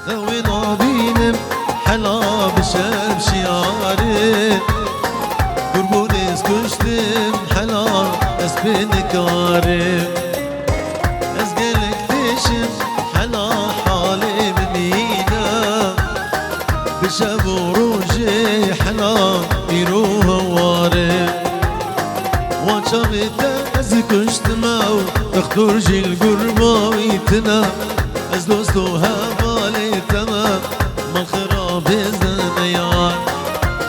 ذوي نابينم حلا بشرب شياري قربوني سكشتم حلا اسبنكاري ازقلك تشم حلا حالي منينا بشب وروجي حلا يروح واري وانشامت ازكشتماو تخطر جي القربة ويتنا ازلوستو هبالي تمام من خراب الزنيان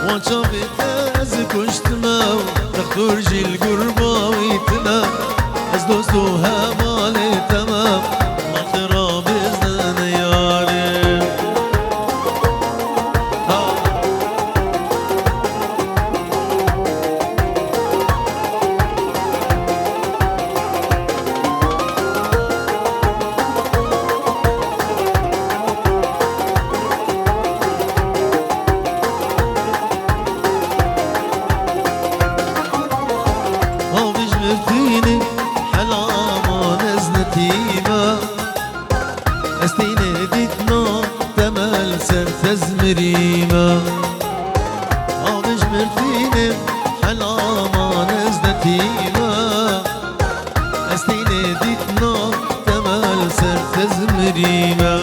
وانشامت ازكشتماو تخطر جي القربة ويتنا ازلوستو هبالي تمام من خراب الزنيان مرتيني حلا ما نزنتيما استيني ديتنا تمل سنت زمريما مش مرتيني حلا ما نزنتيما استيني ديتنا تمل سنت زمريما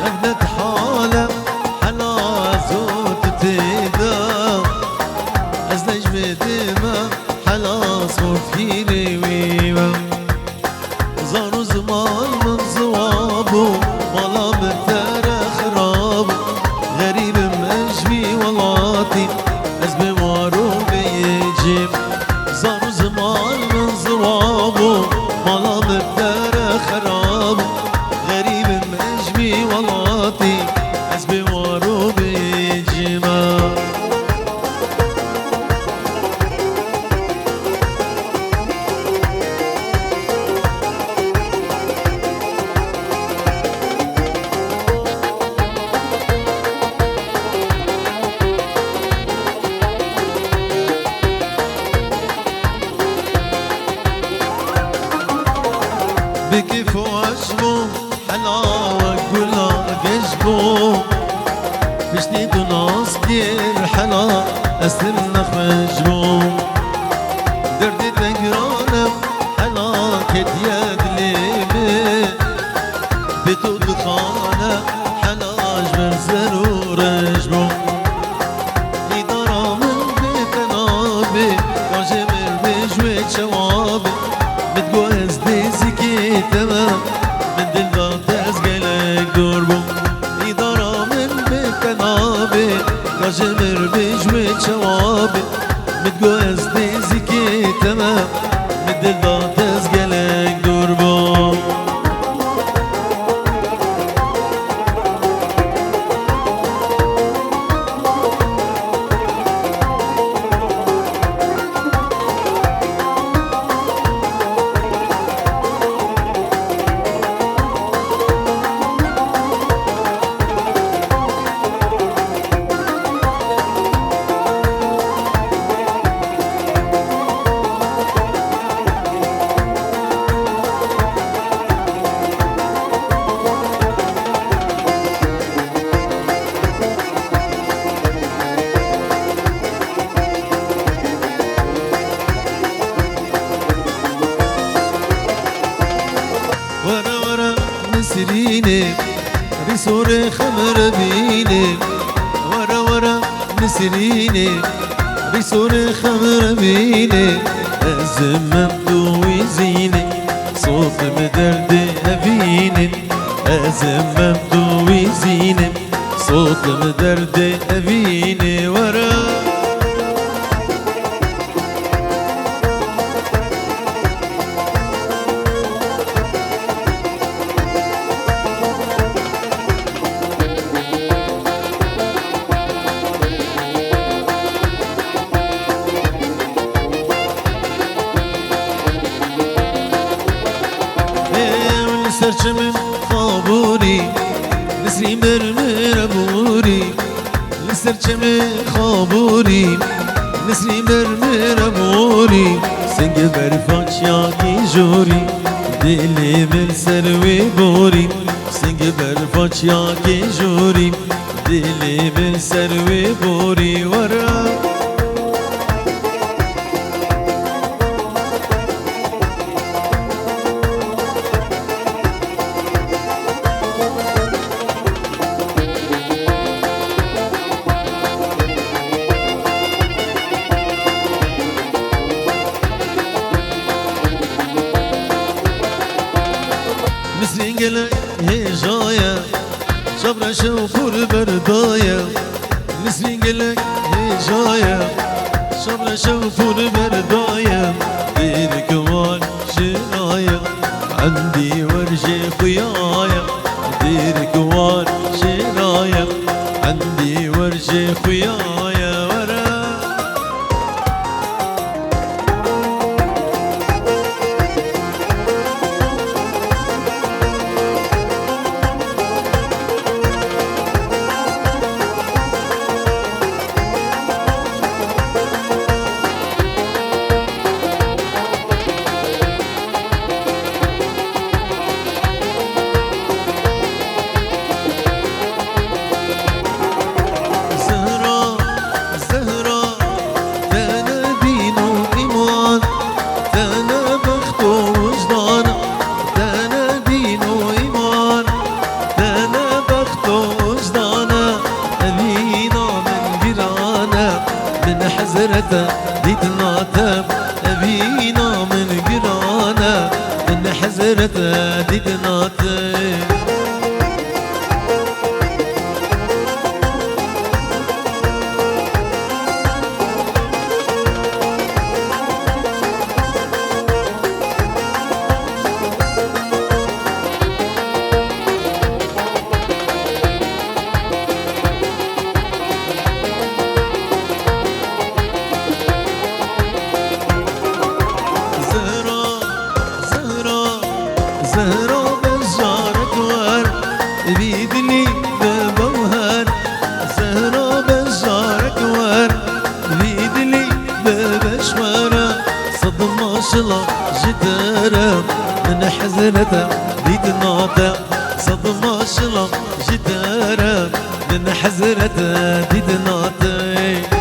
ابنت حالة حلا زوت تيدا ازلج بديما حلا صوت فيني ويما زارو زمان من زوابو والله متارا خرابو غريب مجبي والله ازبي وارو بيجيب زارو زمان من زوابو والله متارا خرابو غريب مجبي والله ازبي وارو بيجيب بكيف وعشبو حلاوة كلها قشبو بشتيت وناس كتير حلا أسلمنا خجبو دردي تقرانا حلا كت يد ليبي بيتو دخانا حلا جبر زرور جبو إدارة من بيتنابي كاجمر بجويت شوابي بتقوز ديزكي تمام من دل تزقلك دوربو إدارة من بتنابي كاجمر بجويت شوابي بتقوز ديزكي تمام من دل تزقلك دوربو ورا ورا نسريني بسور خمر بيني ورا ورا نسريني بسور خمر بيني الزمم ضوي زيني صوت مدرد أبيني الزمم ضوي زيني صوت مدرد أبيني ورا سرچم خابوری نسرین برمر بوری سرچم خابوری نسرین برمر بوری سنگ برفاچ یاکی جوری دلی من سروی بوری سنگ برفاچ یا کی جوری دلی به سر و بوری ورا نسرین گل هجایا شبر شوفور بردایا نسرین گل هجایا شبر شوفور بردایا دير كمان شرايا عندي ورجي خيايا دير كمان شرايا عندي ورجي خيايا ورا حزرته ديدناته أبينا من قرانا من حزرته ديدناته زهرا بزارك ور بيدلي ببوهر زهرا بزارك ور بيدلي ببشورة صدمة شلا جدارة من حزرته ديدناته صدمة شلا جدارة من حزرته ديدناته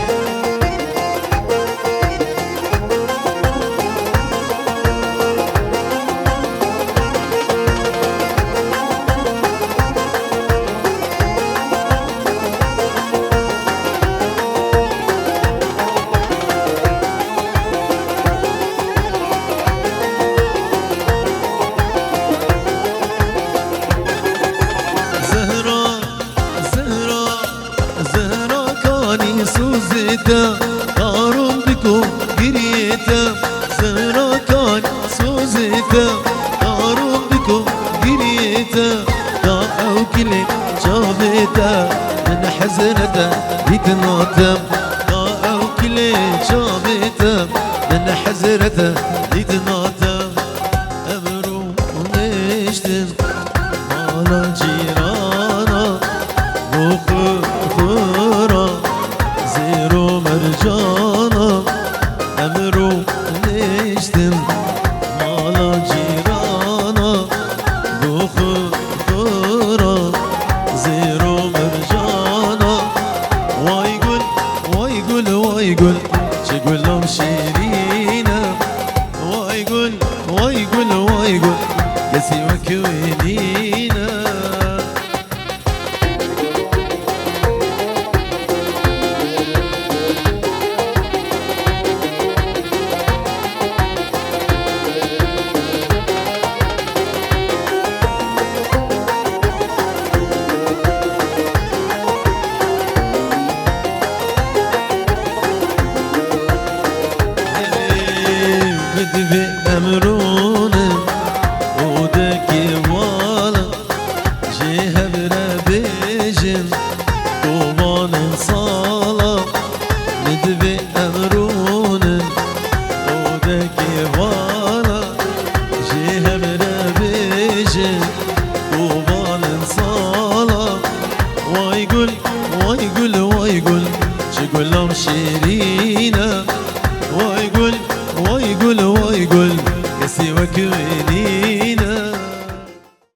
سوزيتا قارون بكو قريتا زهرا كان سوزيتا قارون بكو قريتا داعو كلي شافيتا من حزنتا ديتناتا داعو كلي شافيتا من حزنتا ديتناتا أمرو ونشتن على جيرانا وخفرا زيرو مرجانا أمرو نشتم مالا جيرانا بخفرا زيرو مرجانا وايقول وايقول وايقول شقول لهم شيرينا وايقول وايقول وايقول كسي وكوينينا بدي أمرونه ودكي والا جيها برابيجن طوبان صالا ندبي أمرونه ودكي والا جيها برابيجن